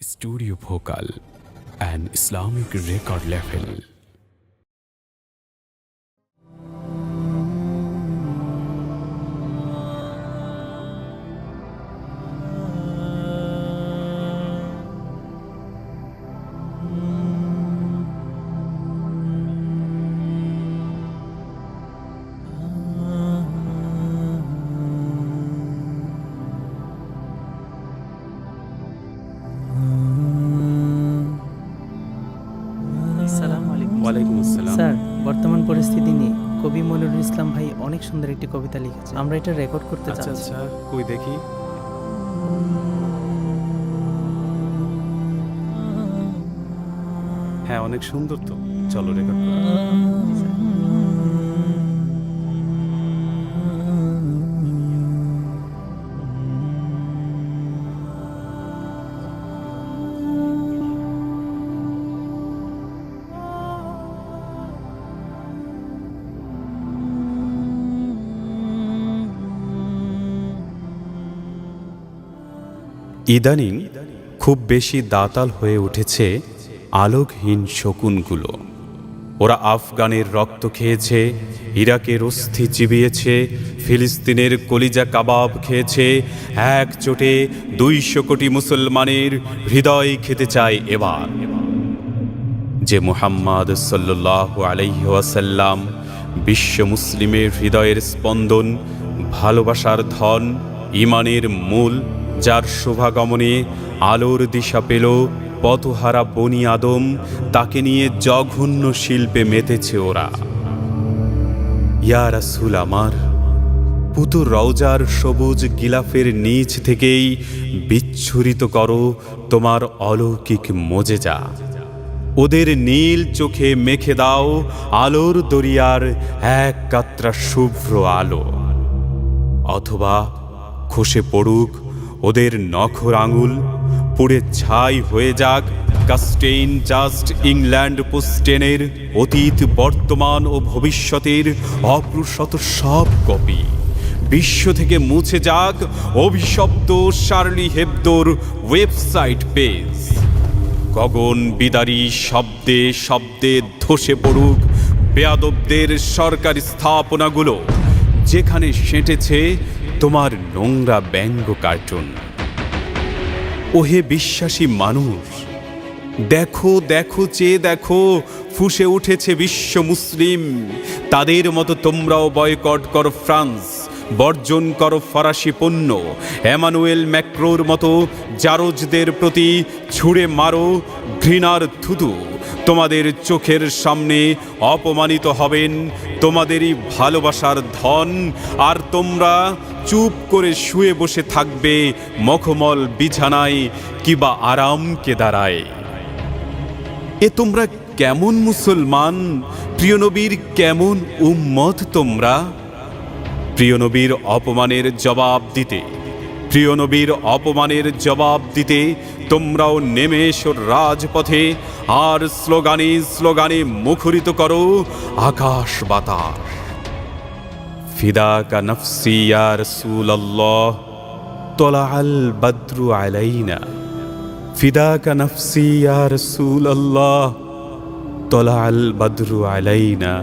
Studio Bhokal, an Islamic record label. ওয়ালাইকুম আসসালাম। Sir, বর্তমান পরিস্থিতি নিয়ে কবি মনিরুল ইসলাম ভাই অনেক সুন্দর একটি কবিতা লিখেছে। আমরা এটা রেকর্ড করতে আচ্ছা চাচ্ছি। আচ্ছা, কই দেখি। হ্যাঁ, অনেক সুন্দর তো, চলো রেকর্ড করি। ইদানিং খুব বেশি দাতাল হয়ে উঠেছে আলোকহীন শকুনগুলো। ওরা আফগানের রক্ত খেয়েছে, ইরাকের অস্থি চিবিয়েছে, ফিলিস্তিনের কলিজা কাবাব খেয়েছে, এক চোটে 200 কোটি মুসলমানের হৃদয় খেতে চায় এবার। যে মুহাম্মদ সাল্লাল্লাহু আলাইহি ওয়াসাল্লাম বিশ্ব মুসলিমের হৃদয়ের স্পন্দন, ভালোবাসার ধন, ঈমানের মূল, যার শোভাগমনে আলোর দিশা পেল পথহারা বনি আদম, তাকে নিয়ে জঘন্য শিল্পে মেতেছে ওরা। ইয়া রাসূল আমার, পুতুর রওজার সবুজ গিলাফের নিচ থেকেই বিচ্ছুরিত করো তোমার অলৌকিক মোজেজা। ওদের নীল চোখে মেখে দাও আলোর দরিয়ার এক কাতরা শুভ্র আলো। অথবা খসে পড়ুক ওদের নখর আঙুল, পুড়ে ছাই হয়ে যাক কাস্টেইন জাস্ট ইংল্যান্ড পোস্টেনের অতীত, বর্তমান ও ভবিষ্যতের অপ্রসত সব কপি। বিশ্ব থেকে মুছে যাক অভিশপ্ত শার্লি হেবদোর ওয়েবসাইট পেজ। গগন বিদারী শব্দে শব্দে ধসে পড়ুক বেয়াদবদের সরকারি স্থাপনাগুলো, যেখানে সেঁটেছে তোমার নোংরা ব্যঙ্গ কার্টুন। ওহে বিশ্বাসী মানুষ, দেখো দেখো চেয়ে দেখো, ফুঁসে উঠেছে বিশ্ব মুসলিম। তাদের মতো তোমরাও বয়কট করো ফ্রান্স, বর্জন করো ফরাসি পণ্য। এমানুয়েল ম্যাক্রোর মতো জারজদের প্রতি ছুঁড়ে মারো ঘৃণার থুতু। তোমাদের চোখের সামনে অপমানিত হবেন তোমাদেরই ভালোবাসার ধন, আর তোমরা চুপ করে শুয়ে বসে থাকবে মখমল বিছানায় কিবা আরাম কেদারায়। এ তোমরা কেমন মুসলমান? প্রিয় নবীর কেমন উম্মত তোমরা? প্রিয় নবীর অপমানের জবাব দিতে, প্রিয় নবীর অপমানের জবাব দিতে তোমরাও নেমে এসো রাজপথে, আর স্লোগানে স্লোগানে মুখরিত করো আকাশ বাতাস। ফিদাকা নফসি ইয়া রাসূলুল্লাহ, তলাআল বদরু আলাইনা। ফিদাকা নফসি ইয়া রাসূলুল্লাহ, তলাআল বদরু আলাইনা।